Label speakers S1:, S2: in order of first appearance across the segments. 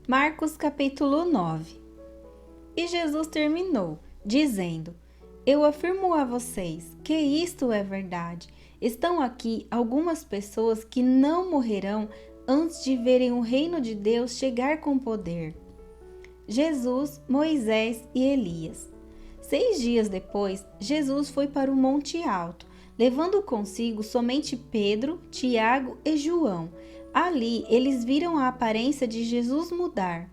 S1: Marcos capítulo 9. E Jesus terminou, dizendo: Eu afirmo a vocês que isto é verdade. Estão aqui algumas pessoas que não morrerão antes de verem o reino de Deus chegar com poder. Jesus, Moisés e Elias. 6 dias depois, Jesus foi para o Monte Alto, levando consigo somente Pedro, Tiago e João. Ali, eles viram a aparência de Jesus mudar.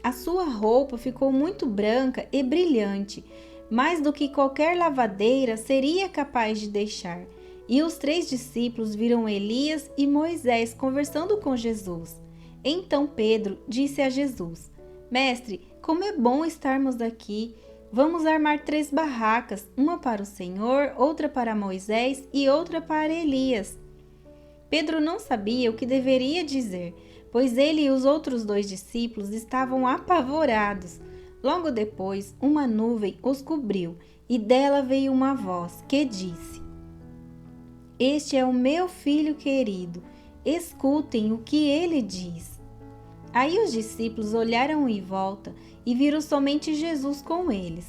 S1: A sua roupa ficou muito branca e brilhante, mais do que qualquer lavadeira seria capaz de deixar. E os 3 discípulos viram Elias e Moisés conversando com Jesus. Então Pedro disse a Jesus: Mestre, como é bom estarmos aqui. Vamos armar 3 barracas, uma para o Senhor, outra para Moisés e outra para Elias. Pedro não sabia o que deveria dizer, pois ele e os outros 2 discípulos estavam apavorados. Logo depois, uma nuvem os cobriu e dela veio uma voz que disse: Este é o meu filho querido, escutem o que ele diz. Aí os discípulos olharam em volta e viram somente Jesus com eles.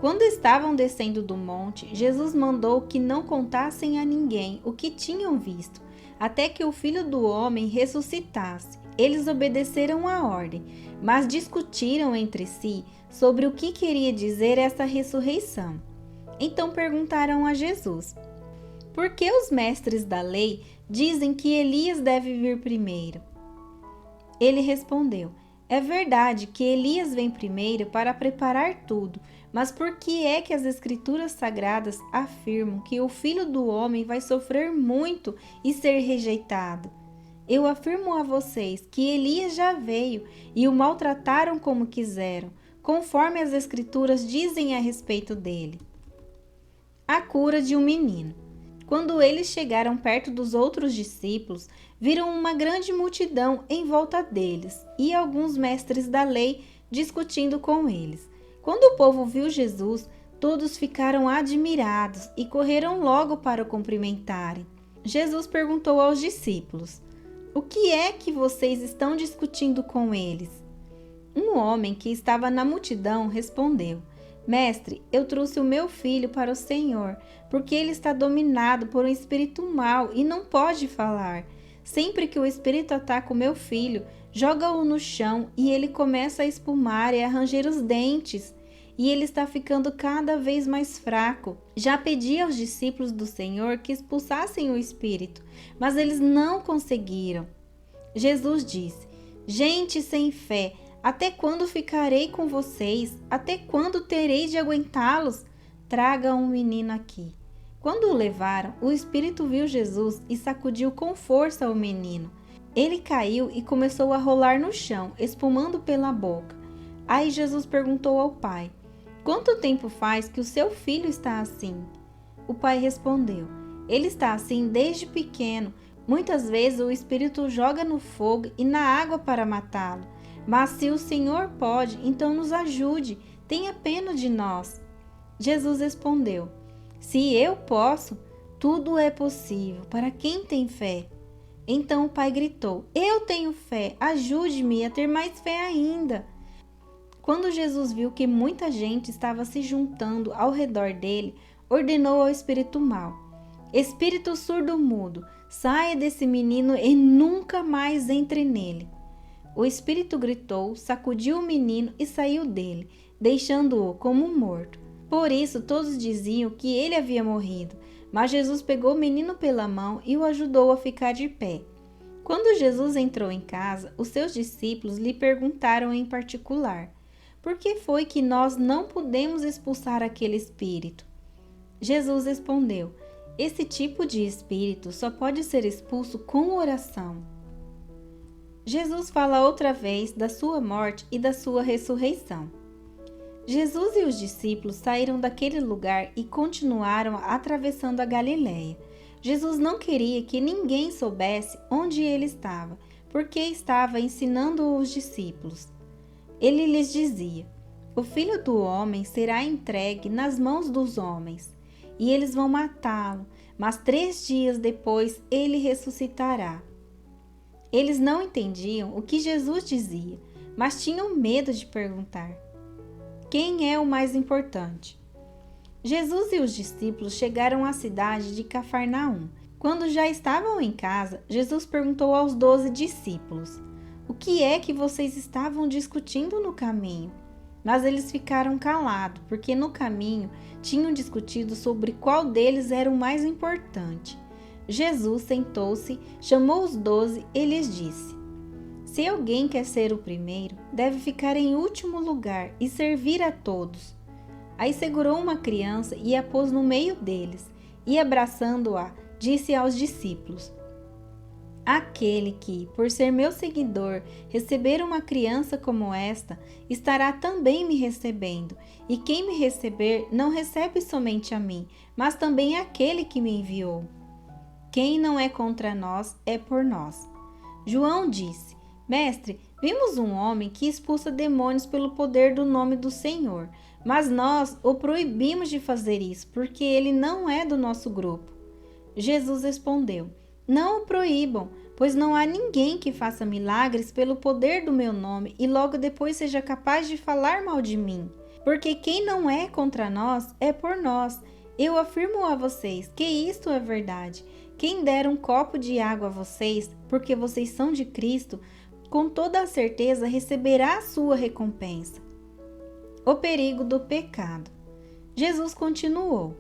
S1: Quando estavam descendo do monte, Jesus mandou que não contassem a ninguém o que tinham visto, até que o Filho do Homem ressuscitasse. Eles obedeceram à ordem, mas discutiram entre si sobre o que queria dizer essa ressurreição. Então perguntaram a Jesus: Por que os mestres da lei dizem que Elias deve vir primeiro? Ele respondeu: É verdade que Elias vem primeiro para preparar tudo, mas por que é que as Escrituras Sagradas afirmam que o Filho do Homem vai sofrer muito e ser rejeitado? Eu afirmo a vocês que Elias já veio e o maltrataram como quiseram, conforme as Escrituras dizem a respeito dele. A cura de um menino. Quando eles chegaram perto dos outros discípulos, viram uma grande multidão em volta deles e alguns mestres da lei discutindo com eles. Quando o povo viu Jesus, todos ficaram admirados e correram logo para o cumprimentarem. Jesus perguntou aos discípulos: O que é que vocês estão discutindo com eles? Um homem que estava na multidão respondeu: Mestre, eu trouxe o meu filho para o Senhor, porque ele está dominado por um espírito mau e não pode falar. Sempre que o espírito ataca o meu filho, joga-o no chão e ele começa a espumar e a ranger os dentes, e ele está ficando cada vez mais fraco. Já pedi aos discípulos do Senhor que expulsassem o espírito, mas eles não conseguiram. Jesus disse: Gente sem fé, até quando ficarei com vocês? Até quando terei de aguentá-los? Traga um menino aqui. Quando o levaram, o espírito viu Jesus e sacudiu com força o menino. Ele caiu e começou a rolar no chão, espumando pela boca. Aí Jesus perguntou ao pai: Quanto tempo faz que o seu filho está assim? O pai respondeu: Ele está assim desde pequeno. Muitas vezes o espírito o joga no fogo e na água para matá-lo. Mas se o Senhor pode, então nos ajude, tenha pena de nós. Jesus respondeu: Se eu posso, tudo é possível para quem tem fé. Então o pai gritou: Eu tenho fé, ajude-me a ter mais fé ainda. Quando Jesus viu que muita gente estava se juntando ao redor dele, ordenou ao espírito mau: Espírito surdo-mudo, saia desse menino e nunca mais entre nele. O espírito gritou, sacudiu o menino e saiu dele, deixando-o como morto. Por isso todos diziam que ele havia morrido, mas Jesus pegou o menino pela mão e o ajudou a ficar de pé. Quando Jesus entrou em casa, os seus discípulos lhe perguntaram em particular: Por que foi que nós não pudemos expulsar aquele espírito? Jesus respondeu: Esse tipo de espírito só pode ser expulso com oração. Jesus fala outra vez da sua morte e da sua ressurreição. Jesus e os discípulos saíram daquele lugar e continuaram atravessando a Galileia. Jesus não queria que ninguém soubesse onde ele estava, porque estava ensinando os discípulos. Ele lhes dizia: O Filho do Homem será entregue nas mãos dos homens, e eles vão matá-lo, mas 3 dias depois ele ressuscitará. Eles não entendiam o que Jesus dizia, mas tinham medo de perguntar: quem é o mais importante? Jesus e os discípulos chegaram à cidade de Cafarnaum. Quando já estavam em casa, Jesus perguntou aos 12 discípulos: o que é que vocês estavam discutindo no caminho? Mas eles ficaram calados, porque no caminho tinham discutido sobre qual deles era o mais importante. Jesus sentou-se, chamou os 12 e lhes disse: se alguém quer ser o primeiro, deve ficar em último lugar e servir a todos. Aí segurou uma criança e a pôs no meio deles, e abraçando-a, disse aos discípulos: aquele que, por ser meu seguidor, receber uma criança como esta, estará também me recebendo, e quem me receber não recebe somente a mim, mas também aquele que me enviou. Quem não é contra nós é por nós. João disse: mestre, vimos um homem que expulsa demônios pelo poder do nome do Senhor, mas nós o proibimos de fazer isso, porque ele não é do nosso grupo. Jesus respondeu: não o proíbam, pois não há ninguém que faça milagres pelo poder do meu nome e logo depois seja capaz de falar mal de mim. Porque quem não é contra nós é por nós. Eu afirmo a vocês que isto é verdade. Quem der um copo de água a vocês, porque vocês são de Cristo, com toda a certeza receberá a sua recompensa. O perigo do pecado. Jesus continuou: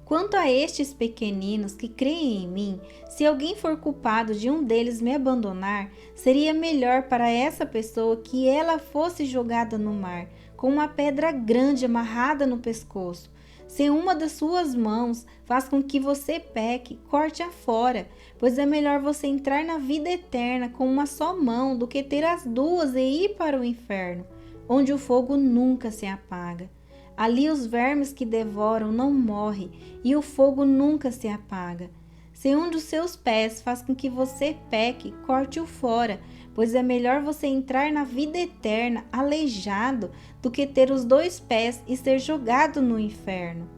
S1: quanto a estes pequeninos que creem em mim, se alguém for culpado de um deles me abandonar, seria melhor para essa pessoa que ela fosse jogada no mar, com uma pedra grande amarrada no pescoço. Se uma das suas mãos faz com que você peque, corte-a fora, pois é melhor você entrar na vida eterna com uma só mão do que ter as duas e ir para o inferno, onde o fogo nunca se apaga. Ali os vermes que devoram não morrem e o fogo nunca se apaga. Se um dos seus pés faz com que você peque, corte-o fora, pois é melhor você entrar na vida eterna aleijado do que ter os 2 pés e ser jogado no inferno.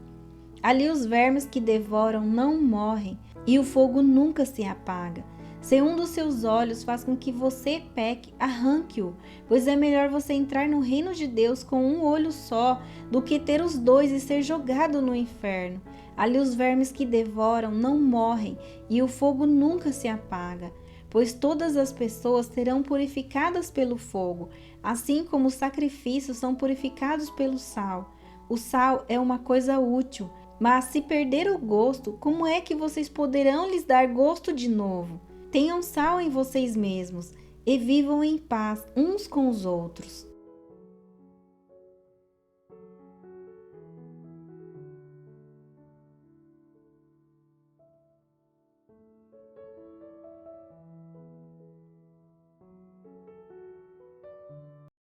S1: Ali os vermes que devoram não morrem e o fogo nunca se apaga. Se um dos seus olhos faz com que você peque, arranque-o, pois é melhor você entrar no reino de Deus com um olho só do que ter os 2 e ser jogado no inferno. Ali os vermes que devoram não morrem e o fogo nunca se apaga, pois todas as pessoas serão purificadas pelo fogo, assim como os sacrifícios são purificados pelo sal. O sal é uma coisa útil, mas se perder o gosto, como é que vocês poderão lhes dar gosto de novo? Tenham sal em vocês mesmos e vivam em paz uns com os outros.